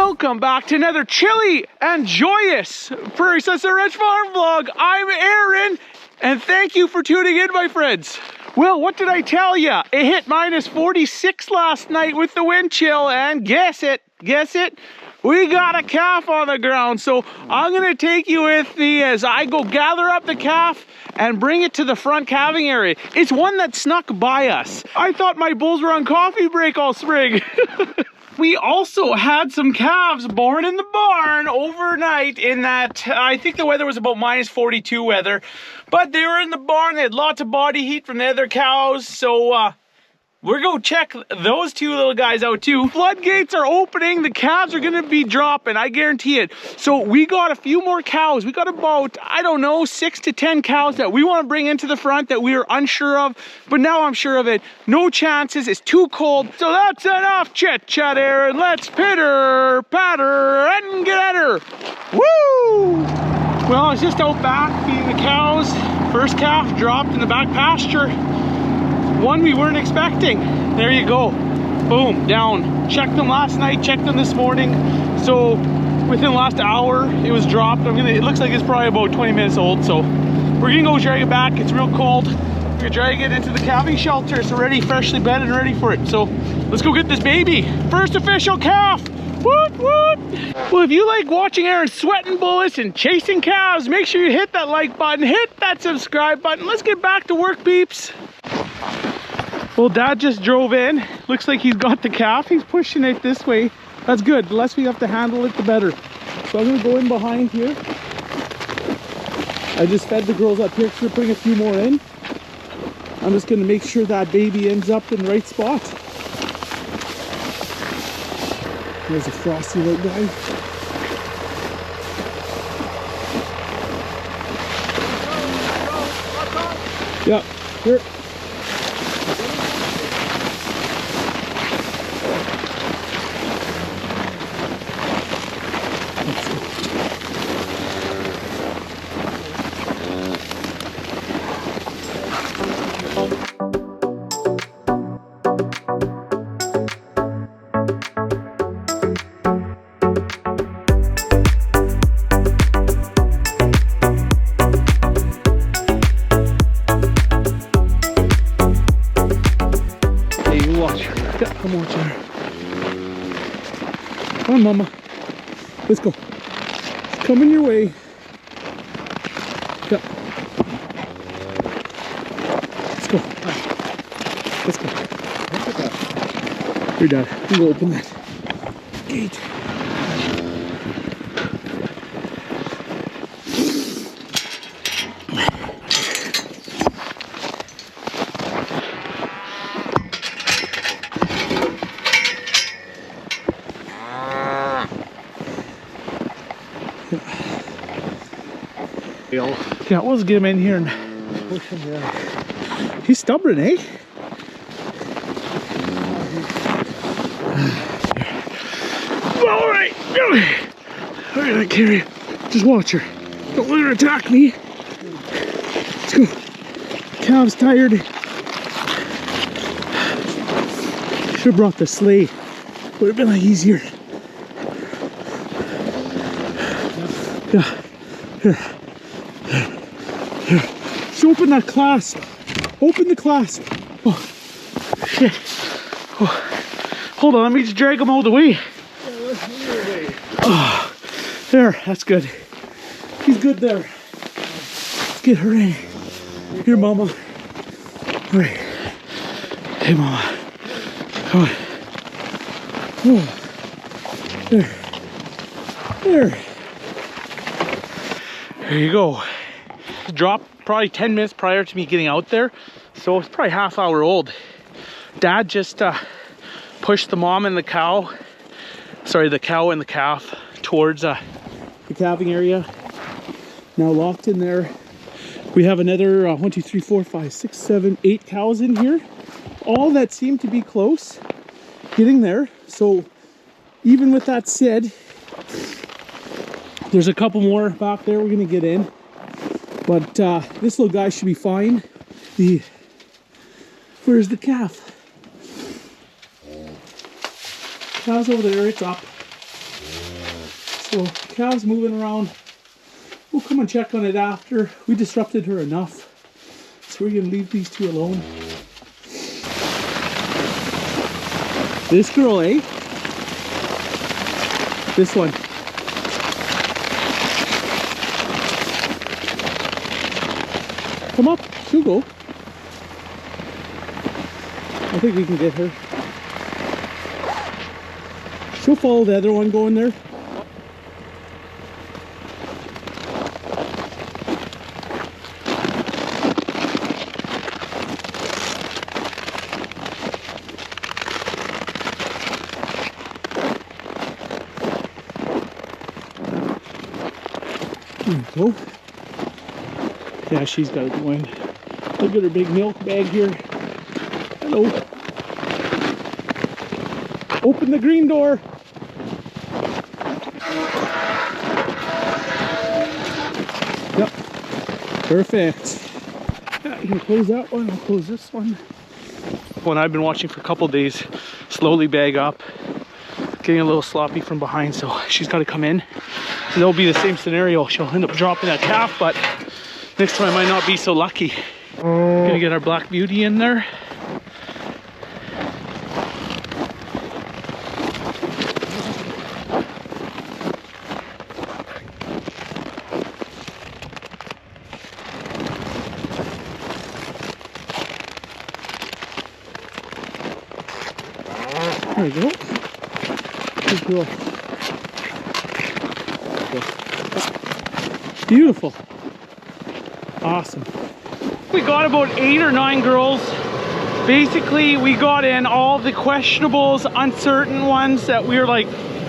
Welcome back to another chilly and joyous Prairie Sunset Ranch farm vlog. I'm Aaron, and thank you for tuning in, my friends. Well, what did I tell you? It hit minus 46 last night with the wind chill, and guess it, we got a calf on the ground. So I'm gonna take you with me as I go gather up the calf and bring it to the front calving area. It's one that snuck by us. I thought my bulls were on coffee break all spring. We also had some calves born in the barn overnight in that, I think the weather was about minus 42 weather, but they were in the barn. They had lots of body heat from the other cows. So we're gonna check those two little guys out too. Floodgates are opening. The calves are gonna be dropping, I guarantee it. So we got a few more cows. We got about, I don't know, 6 to 10 cows that we want to bring into the front that we were unsure of, but now I'm sure of it. No chances, it's too cold. So that's enough chit chat, Aaron. Let's pitter patter and get at her. Woo! Well, I was just out back feeding the cows. First calf dropped in the back pasture. One we weren't expecting. There you go. Boom, down. Checked them last night, checked them this morning. So within the last hour, it was dropped. It looks like it's probably about 20 minutes old. So we're gonna go drag it back. It's real cold. We're gonna drag it into the calving shelter. It's already freshly bedded and ready for it. So let's go get this baby. First official calf. Woot woot. Well, if you like watching Aaron sweating bullets and chasing cows, make sure you hit that like button, hit that subscribe button. Let's get back to work, peeps. Well, Dad just drove in. Looks like he's got the calf. He's pushing it this way. That's good. The less we have to handle it, the better. So I'm gonna go in behind here. I just fed the girls up here, so we're putting a few more in. I'm just gonna make sure that baby ends up in the right spot. There's a frosty little guy. Yeah, here. Come on, Char. Come on, Mama. Let's go. It's coming your way. Yeah. Let's go. Let's go. Here, Dad. I'm gonna open that gate. Yeah, let's get him in here and push him down. He's stubborn, eh? All right. All right, I carry it. Just watch her. Don't let her attack me. Let's go. Calf's tired. Should have brought the sleigh. Would have been like easier. Yeah. Here. Just open that clasp. Open the clasp. Oh, shit. Oh. Hold on, let me just drag him all the way. Oh, there, that's good. He's good there. Let's get her in. Here, Mama. All right. Hey, Mama. Come on. Oh. There. There. There you go. Dropped probably 10 minutes prior to me getting out there, so it's probably half hour old. Dad just pushed the mom and the cow, sorry, the cow and the calf towards the calving area. Now locked in there. We have another 1, 2, 3, 4, 5, 6, 7, 8 cows in here, all that seem to be close getting there. So even with that said, there's a couple more back there we're gonna get in. But this little guy should be fine. Where's the calf? Calf's over there, it's up. So calves moving around. We'll come and check on it after. We disrupted her enough. So we're gonna leave these two alone. This girl, eh? This one. Come up, she'll go. I think we can get her. She'll follow the other one going there. There we go. Yeah, she's got it going. Look at her big milk bag here. Hello. Open the green door. Yep. Perfect. Yeah, you can close that one. I'll close this one. One I've been watching for a couple days slowly bag up. Getting a little sloppy from behind, so she's got to come in. And it'll be the same scenario. She'll end up dropping that calf, but next time I might not be so lucky. Gonna get our black beauty in there. There we go. Good girl. Beautiful. Awesome. We got about 8 or 9 girls. Basically, we got in all the questionables, uncertain ones that we were like,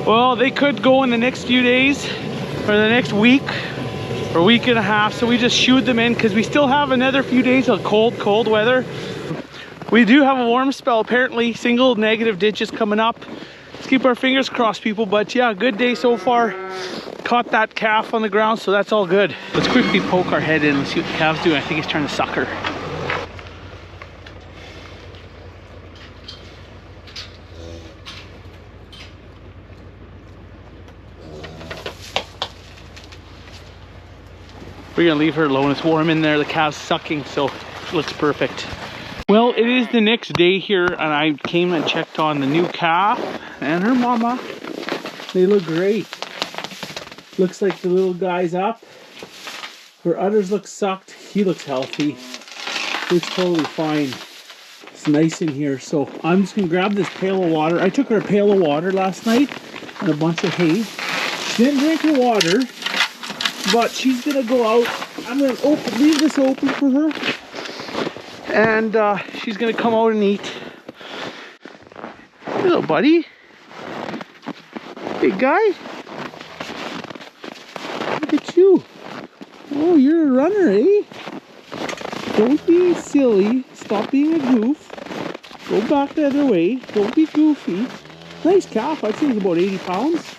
well, they could go in the next few days or the next week or week and a half. So we just shooed them in because we still have another few days of cold weather. We do have a warm spell, apparently. Single negative ditches coming up. Let's keep our fingers crossed, people. But yeah, good day so far. Caught that calf on the ground, so that's all good. Let's quickly poke our head in and see what the calf's doing. I think he's trying to suck her. We're gonna leave her alone. It's warm in there. The calf's sucking, so it looks perfect. Well, it is the next day here, and I came and checked on the new calf and her mama. They look great. Looks like the little guy's up. Her udders look sucked. He looks healthy. Looks totally fine. It's nice in here. So I'm just gonna grab this pail of water. I took her a pail of water last night and a bunch of hay. She didn't drink her water, but she's gonna go out. I'm gonna leave this open for her. And she's gonna come out and eat. Hello, buddy. Big guy. Look at you. Oh, you're a runner, eh? Don't be silly. Stop being a goof. Go back the other way. Don't be goofy. Nice calf. I'd say he's about 80 pounds.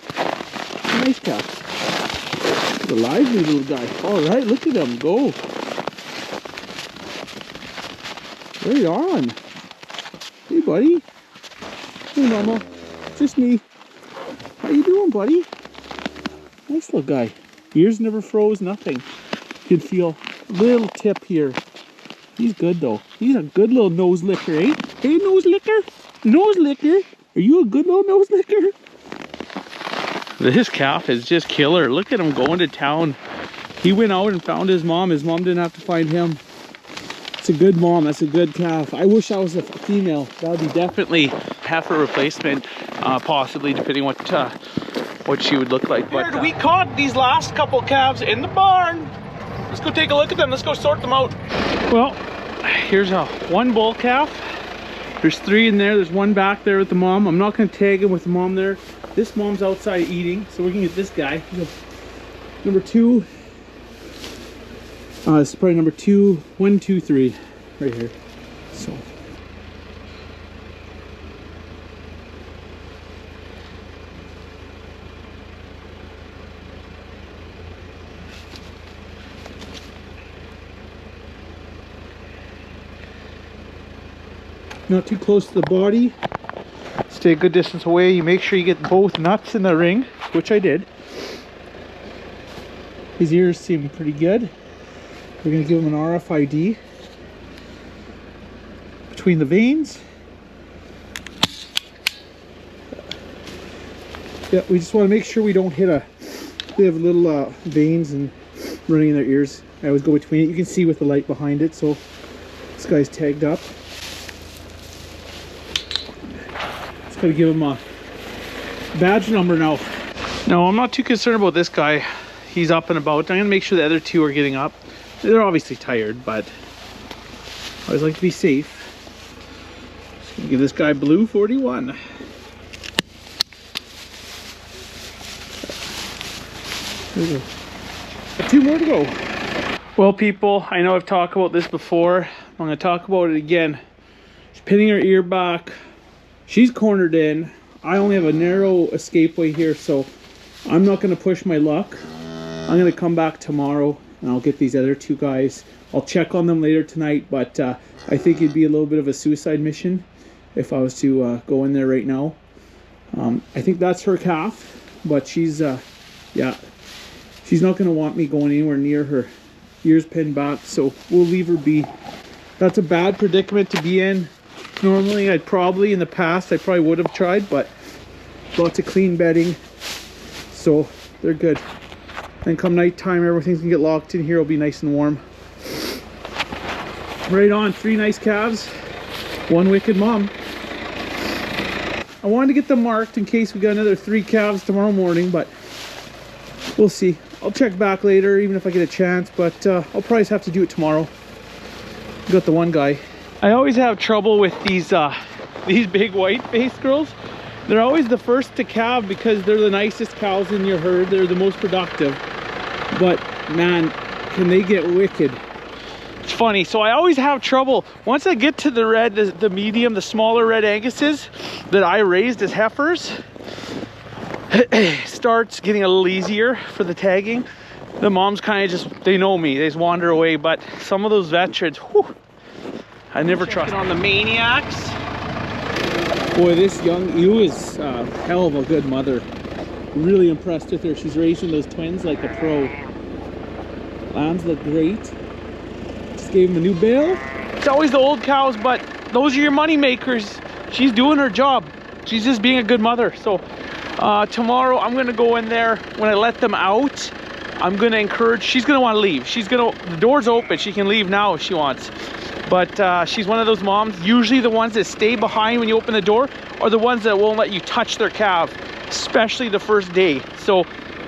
Nice calf. He's a lively little guy. All right, look at him go. Right on. Hey, buddy. Hey, mama. Just me. How you doing, buddy? Nice little guy. Ears never froze, nothing. Could feel a little tip here. He's good, though. He's a good little nose licker, eh? Hey, nose licker. Nose licker. Are you a good little nose licker? This calf is just killer. Look at him going to town. He went out and found his mom. His mom didn't have to find him. It's a good mom. That's a good calf. I wish I was a female. That would be definitely heifer replacement, possibly, depending what she would look like. But we caught these last couple calves in the barn. Let's go take a look at them. Let's go sort them out. Well, here's one bull calf. There's 3 in there. There's one back there with the mom. I'm not going to tag him with the mom there. This mom's outside eating, so we can get this guy. Number 2. This is probably number 2, 1, 2, 3, right here. So. Not too close to the body. Stay a good distance away. You make sure you get both nuts in the ring, which I did. His ears seem pretty good. We're gonna give him an RFID between the veins. Yeah, we just want to make sure we don't hit they have little veins and running in their ears. I always go between it. You can see with the light behind it, so this guy's tagged up. Just gotta give him a badge number now. No, I'm not too concerned about this guy. He's up and about. I'm gonna make sure the other two are getting up. They're obviously tired, but I always like to be safe. Just gonna give this guy blue 41. There we go. Two more to go. Well, people, I know I've talked about this before. I'm gonna talk about it again. She's pinning her ear back. She's cornered in. I only have a narrow escapeway here, so I'm not gonna push my luck. I'm gonna come back tomorrow and I'll get these other two guys. I'll check on them later tonight, but I think it'd be a little bit of a suicide mission if I was to go in there right now. I think that's her calf, but she's, yeah, she's not gonna want me going anywhere near her. Ears pinned back, so we'll leave her be. That's a bad predicament to be in. Normally, in the past, I probably would have tried, but lots of clean bedding, so they're good. Then come nighttime, everything's gonna get locked in here. It'll be nice and warm. Right on, 3 nice calves, 1 wicked mom. I wanted to get them marked in case we got another 3 calves tomorrow morning, but we'll see. I'll check back later, even if I get a chance, but I'll probably have to do it tomorrow. Got the one guy. I always have trouble with these big white-faced girls. They're always the first to calve because they're the nicest cows in your herd. They're the most productive. But man, can they get wicked. It's funny, so I always have trouble. Once I get to the red, the medium, the smaller red Anguses that I raised as heifers, starts getting a little easier for the tagging. The moms kind of just, they know me, they just wander away, but some of those veterans, whew, I never trust on the maniacs. Boy, this young ewe is a hell of a good mother. Really impressed with her. She's raising those twins like a pro. Lambs look great. Just gave him a new bail. It's always the old cows, but those are your money makers. She's doing her job. She's just being a good mother. So tomorrow I'm gonna go in there. When I let them out, I'm gonna encourage, she's gonna want to leave. The door's open, she can leave now if she wants. But she's one of those moms, usually the ones that stay behind when you open the door are the ones that won't let you touch their calf, especially the first day. So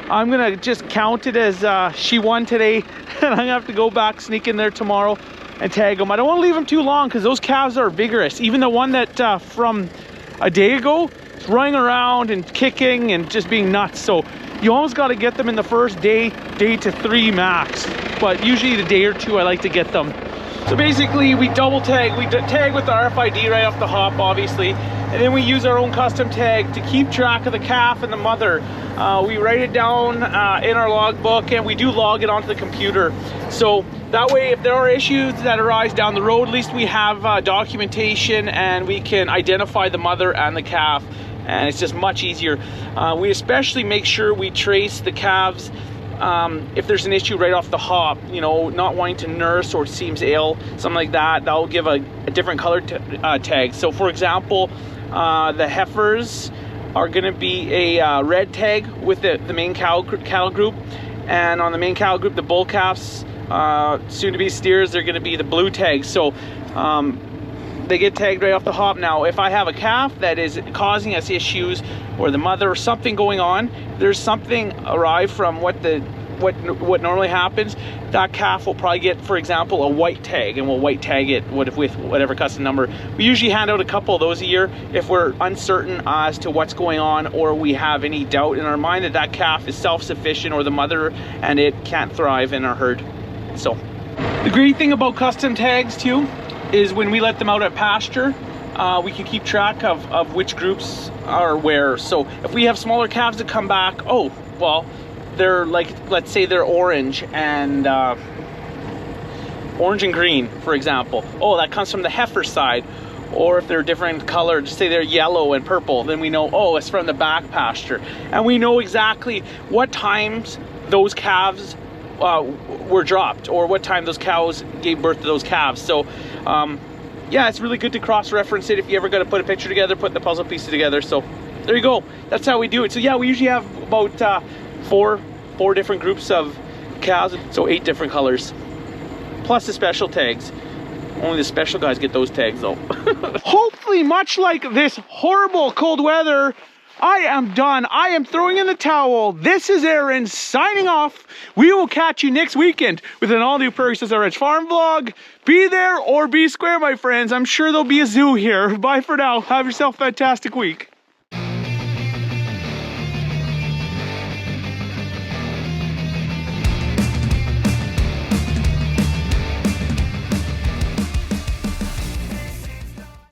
I'm gonna just count it as she won today, and I'm gonna have to go back, sneak in there tomorrow and tag them. I don't want to leave them too long because those calves are vigorous. Even the one that from a day ago, running around and kicking and just being nuts. So you almost got to get them in the first day to 3 max, but usually the day or 2 I like to get them. So basically we double tag, we tag with the RFID right off the hop obviously, and then we use our own custom tag to keep track of the calf and the mother. We write it down in our logbook, and we do log it onto the computer. So that way, if there are issues that arise down the road, at least we have documentation and we can identify the mother and the calf, and it's just much easier. We especially make sure we trace the calves if there's an issue right off the hop, you know, not wanting to nurse or seems ill, something like that. That'll give a different color tag. So for example, the heifers are going to be a red tag with the main cattle group, and on the main cattle group, the bull calves, soon to be steers, they're going to be the blue tag. So they get tagged right off the hop. Now if I have a calf that is causing us issues, or the mother, or something going on, there's something arrived from what normally happens, that calf will probably get, for example, a white tag, and we'll white tag it with whatever custom number. We usually hand out a couple of those a year if we're uncertain as to what's going on, or we have any doubt in our mind that that calf is self-sufficient, or the mother and it can't thrive in our herd. So the great thing about custom tags too is when we let them out at pasture, we can keep track of which groups are where. So if we have smaller calves that come back, oh well, they're like, let's say they're orange and green, for example. Oh, that comes from the heifer side. Or if they're different color, just say they're yellow and purple, then we know, oh, it's from the back pasture. And we know exactly what times those calves were dropped, or what time those cows gave birth to those calves. So yeah, it's really good to cross-reference it if you ever got to put a picture together, put the puzzle pieces together. So there you go. That's how we do it. So yeah, we usually have about four different groups of cows, so 8 different colors, plus the special tags. Only the special guys get those tags though. Hopefully, much like this horrible cold weather, I am done. I am throwing in the towel. This is Aaron signing off. We will catch you next weekend with an all-new Prairie Sunset Ranch farm vlog. Be there or be square, my friends. I'm sure there'll be a zoo here. Bye for now. Have yourself a fantastic week.